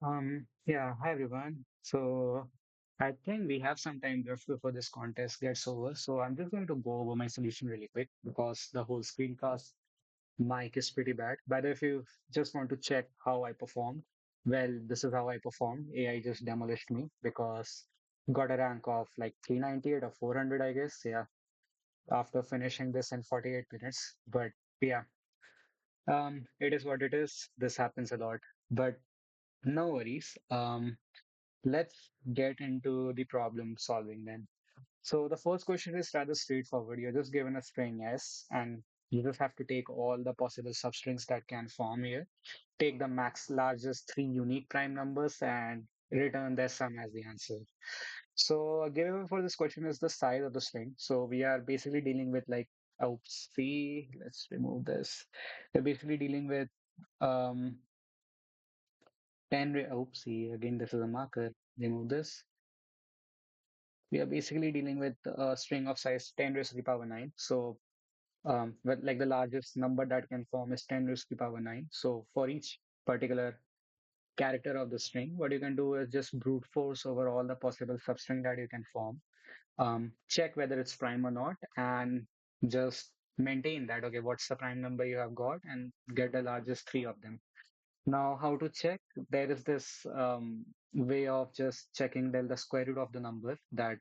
Hi everyone. So I think we have some time left before this contest gets over. So I'm just going to go over my solution really quick because the whole screencast mic is pretty bad. But if you just want to check how I performed, well, this is how I performed. AI just demolished me because got a rank of like 398 or 400, I guess. Yeah, after finishing this in 48 minutes. But yeah, it is what it is. This happens a lot, but no worries. Let's get into the problem solving then. So the first question is rather straightforward. You're just given a string S and you just have to take all the possible substrings that can form here, take the max largest three unique prime numbers and return their sum as the answer. So a given for this question is the size of the string. So we are basically dealing with like, oops, see, let's remove this. We're basically dealing with um 10, oopsie, again, this is a marker, remove this. We are basically dealing with a string of size 10 raised to the power 9. So, but like the largest number that can form is 10 raised to the power 9. So, for each particular character of the string, what you can do is just brute force over all the possible substring that you can form, check whether it's prime or not, and just maintain that, okay, what's the prime number you have got, and get the largest three of them. Now, how to check? There is this way of just checking the square root of the number, that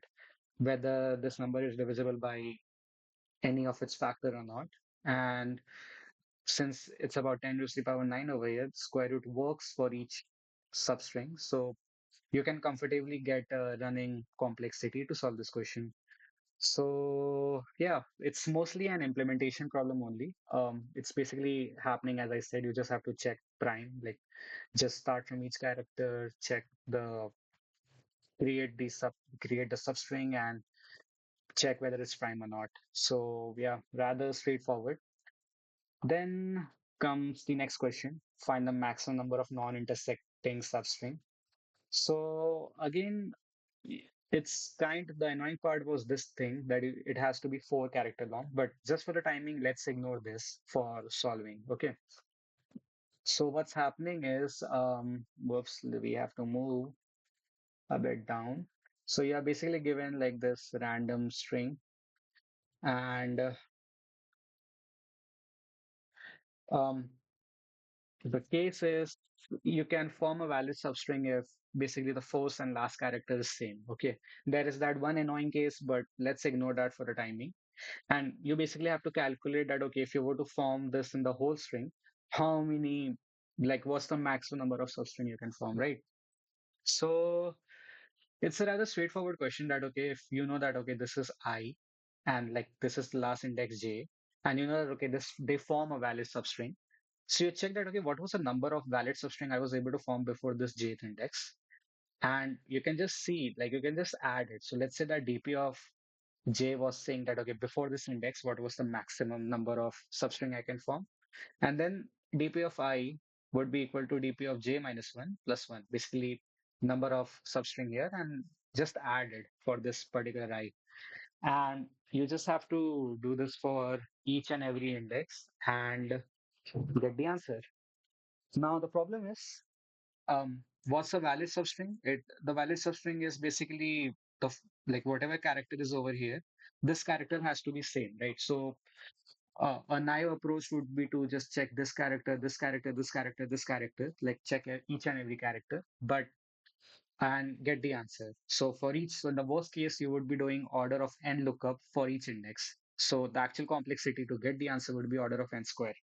whether this number is divisible by any of its factor or not. And since it's about 10 raised to the power 9 over here, square root works for each substring. So you can comfortably get a running complexity to solve this question. So yeah, it's mostly an implementation problem only. It's basically happening as I said. You just have to check prime, like just start from each character, check the create the sub create the substring and check whether it's prime or not. So yeah, rather straightforward. Then comes the next question. Find the maximum number of non-intersecting substring. So again, it's kind of the annoying part was this thing that it has to be 4 character long, but just for the timing, let's ignore this for solving. Okay. So what's happening is, whoops, we have to move a bit down. So you are basically given like this random string and um, the case is you can form a valid substring if basically the first and last character is same. Okay. There is that one annoying case, but let's ignore that for the timing. And you basically have to calculate that, okay, if you were to form this in the whole string, how many, like what's the maximum number of substring you can form, right? So it's a rather straightforward question that, okay, if you know that, okay, this is I and like this is the last index J, and you know that, okay, this they form a valid substring. So you check that, okay, what was the number of valid substring I was able to form before this jth index? And you can just see, like, you can just add it. So let's say that dp of j was saying that, okay, before this index, what was the maximum number of substring I can form? And then dp of I would be equal to dp of j minus 1 plus 1, basically number of substring here, and just add it for this particular I. And you just have to do this for each and every index and get the answer. Now the problem is, what's a valid substring? The valid substring is basically like whatever character is over here, this character has to be same, right? So a naive approach would be to just check this character, this character, this character, this character, like check each and every character, but and get the answer. So for each, so in the worst case, you would be doing order of n lookup for each index. So the actual complexity to get the answer would be order of n square,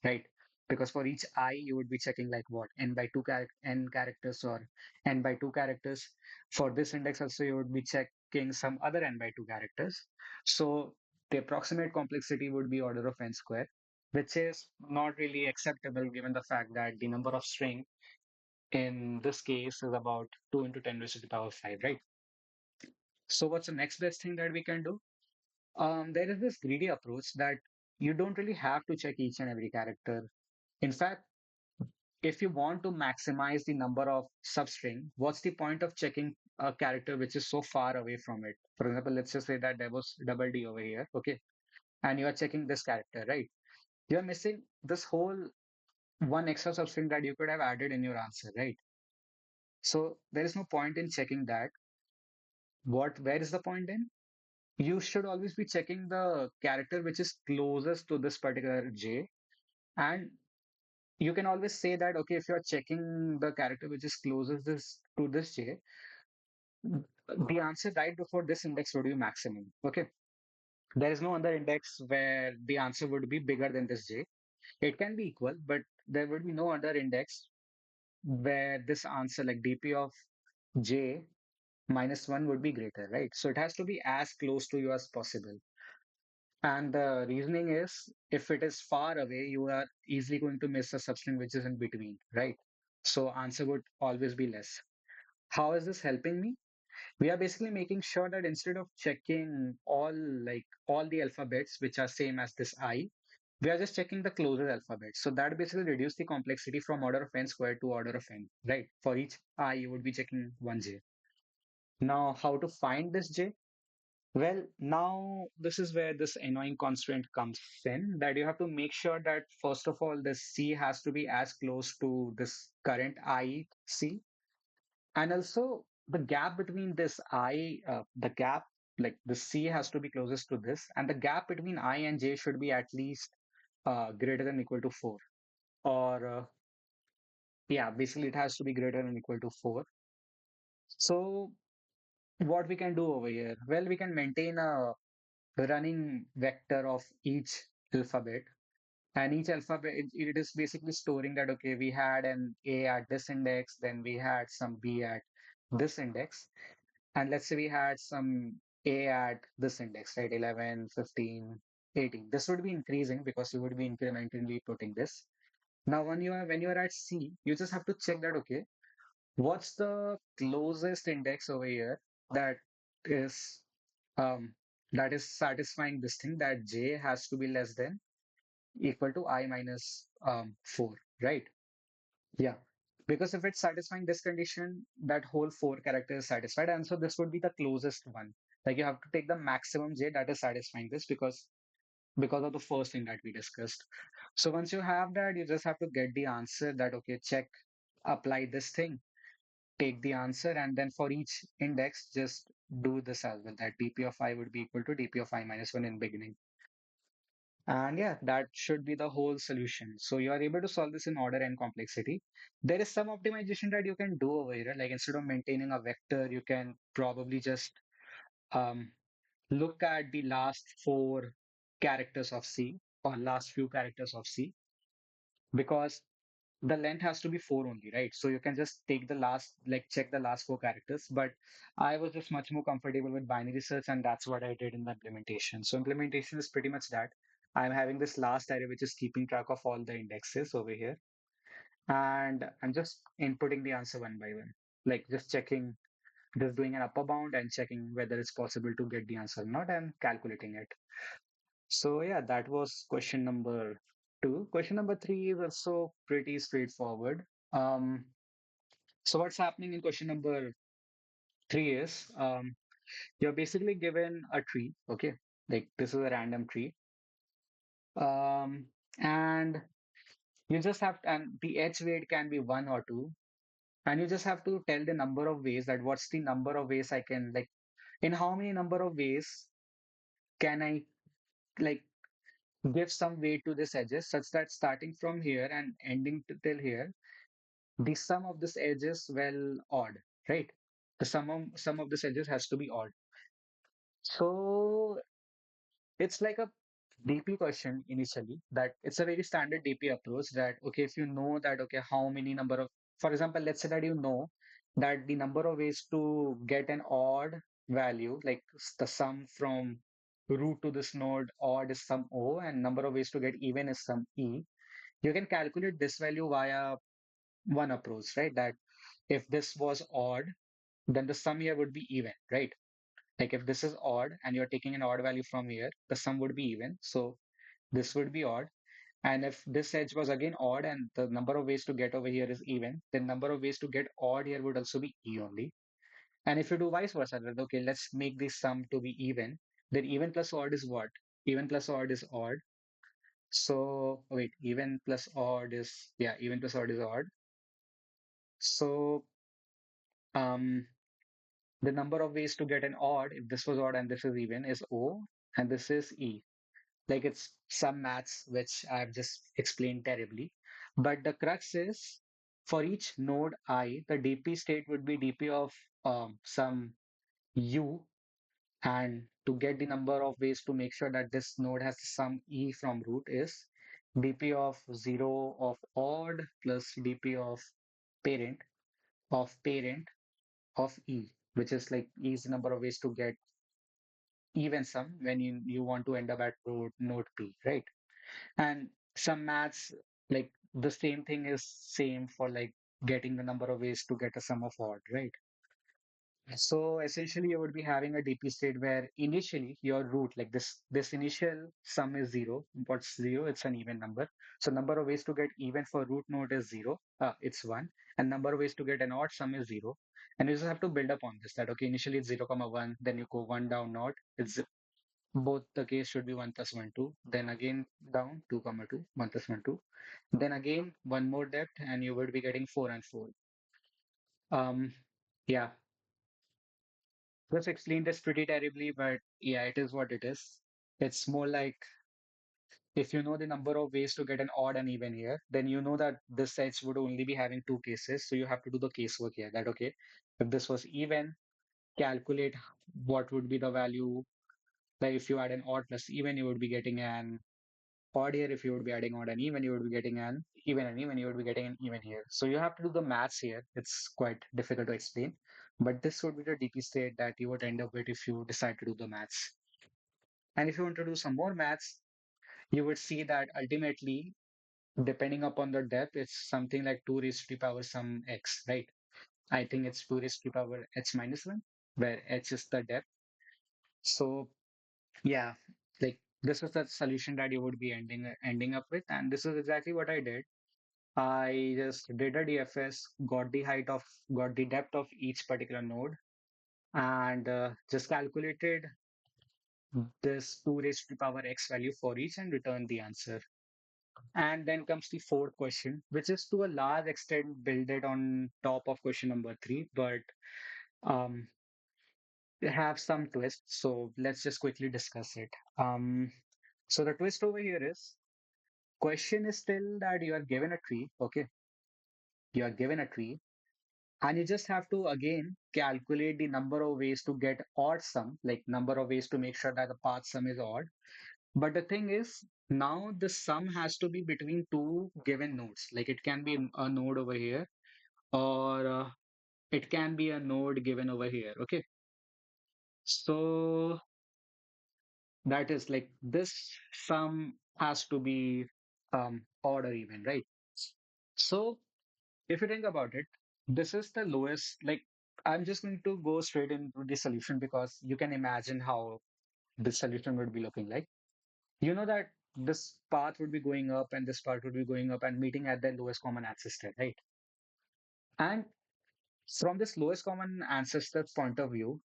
right? Because for each I, you would be checking like what, n by 2 n characters or n by 2 characters. For this index also, you would be checking some other n by 2 characters. So the approximate complexity would be order of n square, which is not really acceptable given the fact that the number of string in this case is about 2 into 10 raised to the power 5, right? So what's the next best thing that we can do? There is this greedy approach that you don't really have to check each and every character. In fact, if you want to maximize the number of substring, what's the point of checking a character which is so far away from it? For example, let's just say that there was double D over here, okay? And you are checking this character, right? You're missing this whole one extra substring that you could have added in your answer, right? So there is no point in checking that. Where is the point in? You should always be checking the character which is closest to this particular J. And you can always say that, okay, if you're checking the character which is closest to this J, the answer right before this index would be maximum. Okay. There is no other index where the answer would be bigger than this J. It can be equal, but there would be no other index where this answer, like dp of J minus 1, would be greater, right? So it has to be as close to you as possible. And the reasoning is, if it is far away, you are easily going to miss a substring which is in between, right? So answer would always be less. How is this helping me? We are basically making sure that instead of checking all the alphabets which are same as this I, we are just checking the closest alphabet. So that basically reduce the complexity from order of n squared to order of n, right? For each I, you would be checking one J. Now, how to find this J? Well, now this is where this annoying constraint comes in, that you have to make sure that first of all, the C has to be as close to this current I C. And also the gap between this the gap, like the C has to be closest to this, and the gap between I and J should be at least greater than equal to 4. Or, yeah, basically it has to be greater than equal to 4. So what we can do over here? Well, we can maintain a running vector of each alphabet, and each alphabet it is basically storing that, okay, we had an A at this index, then we had some B at this index, and let's say we had some A at this index, right? 11, 15, 18. This would be increasing because you would be incrementally putting this. Now when you are at C, you just have to check that, okay, what's the closest index over here that is um that is satisfying this thing, that J has to be less than equal to I minus 4, right? Yeah. Because if it's satisfying this condition, that whole 4 character is satisfied. And so this would be the closest one. Like you have to take the maximum J that is satisfying this, because of the first thing that we discussed. So once you have that, you just have to get the answer that, okay, check, apply this thing, take the answer, and then for each index, just do this as well. That dp of I would be equal to dp of I minus 1 in beginning. And yeah, that should be the whole solution. So you are able to solve this in order and complexity. There is some optimization that you can do over here. Like instead of maintaining a vector, you can probably just um, look at the last 4 characters of C, or last few characters of C, because the length has to be 4 only, right? So you can just take the last, like check the last 4 characters. But I was just much more comfortable with binary search, and that's what I did in the implementation. So implementation is pretty much that. I'm having this last array which is keeping track of all the indexes over here. And I'm just inputting the answer one by one, like just checking, just doing an upper bound and checking whether it's possible to get the answer or not, and calculating it. So yeah, that was question number 2. Question number 3 is also pretty straightforward. Um, so what's happening in question number 3 is, you're basically given a tree, okay? Like this is a random tree. Um, and you just have and the edge weight can be 1 or 2, and you just have to tell the number of ways, that what's the number of ways I can, like, in how many number of ways can I, like, give some weight to this edges, such that starting from here and ending till here, the sum of this edge is, well, odd, right? The sum of this edges has to be odd. So it's like a DP question initially, that it's a very standard DP approach, that, okay, if you know that, okay, how many number of, for example, let's say that you know that the number of ways to get an odd value, like the sum from root to this node odd is some O, and number of ways to get even is some E. You can calculate this value via one approach, right? That if this was odd, then the sum here would be even, right? Like if this is odd and you're taking an odd value from here, the sum would be even. So this would be odd. And if this edge was again odd and the number of ways to get over here is even, then number of ways to get odd here would also be E only. And if you do vice versa, that, okay, let's make this sum to be even, then even plus odd is what? Even plus odd is odd. So wait, even plus odd is, yeah, even plus odd is odd. So Um, the number of ways to get an odd, if this was odd and this is even, is O, and this is E. Like it's some maths which I've just explained terribly. But the crux is for each node I, the DP state would be DP of some U, and to get the number of ways to make sure that this node has some E from root is DP of 0 of odd plus DP of parent parent of E, which is like E's number of ways to get even sum when you want to end up at node P, right? And some maths, like the same thing is same for like getting the number of ways to get a sum of odd, right? So essentially you would be having a DP state where initially your root, like this initial sum is zero. What's zero? It's an even number. So number of ways to get even for root node is zero. It's one. And number of ways to get an odd sum is zero. And you just have to build up on this that okay, initially it's 0, comma 1, then you go one down node. It's both the case should be 1 plus 1 2, then again down 2 comma 2, 1 plus 1 2, then again one more depth and you would be getting 4 and 4. um yeah, just explained this pretty terribly, but yeah, it is what it is. It's more like if you know the number of ways to get an odd and even here, then you know that this edge would only be having two cases, so you have to do the casework here that okay, if this was even, calculate what would be the value. Like if you add an odd plus even, you would be getting an odd here. If you would be adding odd and even, you would be getting an even, and even you would be getting an even here. So you have to do the maths here. It's quite difficult to explain, but this would be the DP state that you would end up with if you decide to do the maths. And if you want to do some more maths, you would see that ultimately, depending upon the depth, it's something like 2 raised to the power some x, right? I think it's 2 raised to the power h minus 1, where h is the depth. So yeah, like this is the solution that you would be ending up with, and this is exactly what I did. I just did a DFS, got the depth of each particular node, and just calculated this 2 raised to the power x value for each and returned the answer. And then comes the fourth question, which is to a large extent builded on top of question number three, but um, they have some twists. So let's just quickly discuss it. So the twist over here is question is still that you are given a tree, okay? You are given a tree, and you just have to again calculate the number of ways to get odd sum, like number of ways to make sure that the path sum is odd. But the thing is, now the sum has to be between two given nodes. Like it can be a node over here, or it can be a node given over here. Okay, so that is like this sum has to be odd or even, right? So if you think about it, this is the lowest. Like I'm just going to go straight into the solution because you can imagine how this solution would be looking like. You know that this path would be going up and this part would be going up and meeting at the lowest common ancestor, right? And from this lowest common ancestor point of view,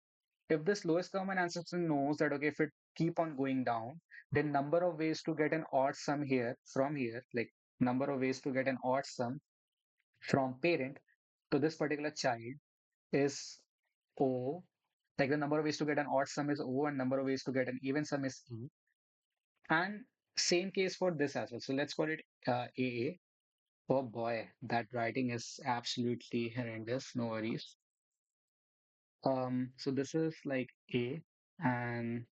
if this lowest common ancestor knows that okay, if it keep on going down, then number of ways to get an odd sum here from here, like number of ways to get an odd sum from parent to this particular child is O. Like the number of ways to get an odd sum is O, and number of ways to get an even sum is E. And same case for this as well. So let's call it AA. Oh boy, that writing is absolutely horrendous. No worries. So this is like A, and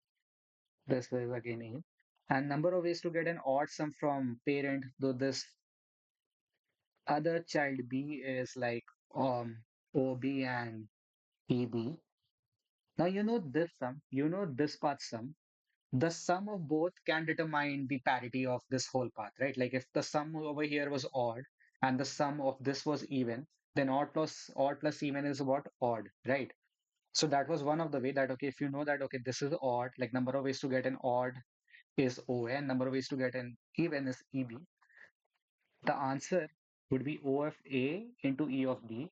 this is again A. And number of ways to get an odd sum from parent, though this other child B is like OB and EB. Now you know this sum, you know this path sum. The sum of both can determine the parity of this whole path, right? Like if the sum over here was odd and the sum of this was even, then odd plus even is what? Odd, right? So that was one of the way that okay, if you know that okay, this is odd, like number of ways to get an odd is OA and number of ways to get an even is EB, the answer would be O of A into E of B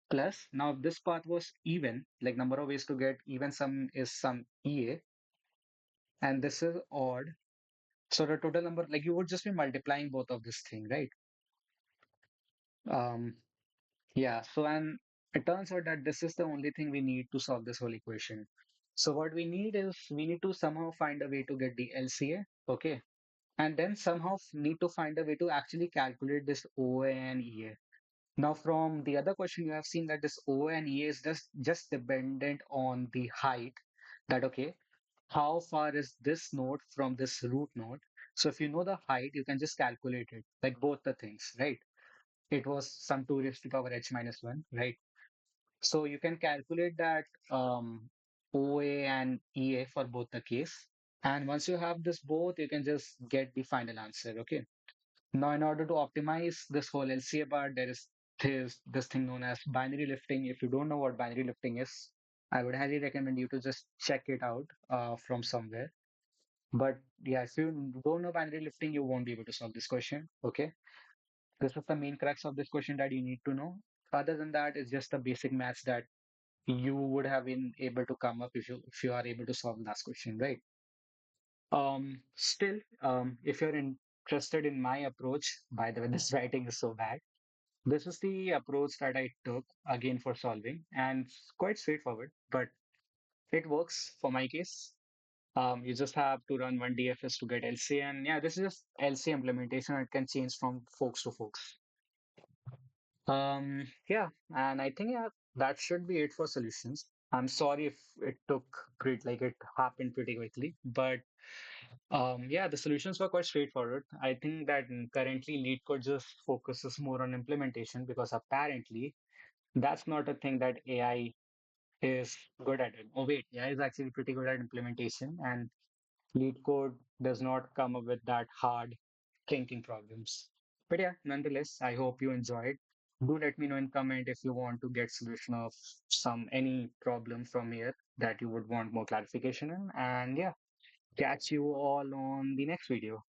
plus now if this path was even, like number of ways to get even sum is some EA, and this is odd. So the total number, like you would just be multiplying both of this thing, right? Um, yeah. So and It turns out that this is the only thing we need to solve this whole equation. So what we need is we need to somehow find a way to get the LCA, okay? And then somehow need to find a way to actually calculate this OA and EA. Now, from the other question, you have seen that this O and E is just dependent on the height. That okay, how far is this node from this root node? So if you know the height, you can just calculate it, like both the things, right? It was some 2 raised to power h minus 1, right? So you can calculate that OA and EA for both the case. And once you have this both, you can just get the final answer, okay? Now, in order to optimize this whole LCA part, there is this thing known as binary lifting. If you don't know what binary lifting is, I would highly recommend you to just check it out from somewhere. But yeah, if you don't know binary lifting, you won't be able to solve this question. Okay, this is the main crux of this question that you need to know. Other than that, it's just the basic maths that you would have been able to come up if you are able to solve last question, right? Still, if you're interested in my approach, by the way, this writing is so bad. This is the approach that I took again for solving, and it's quite straightforward, but it works for my case. You just have to run one DFS to get LC, and yeah, this is just LC implementation. It can change from folks to folks. Yeah, and I think yeah, that should be it for solutions. I'm sorry if it took like it happened pretty quickly, but yeah, the solutions were quite straightforward. I think that currently Leetcode just focuses more on implementation because apparently that's not a thing that AI is good at it. Oh wait, AI is actually pretty good at implementation, and Leetcode does not come up with that hard thinking problems. But yeah, nonetheless, I hope you enjoyed. Do let me know in comment if you want to get solution of any problem from here that you would want more clarification in. And yeah, catch you all on the next video.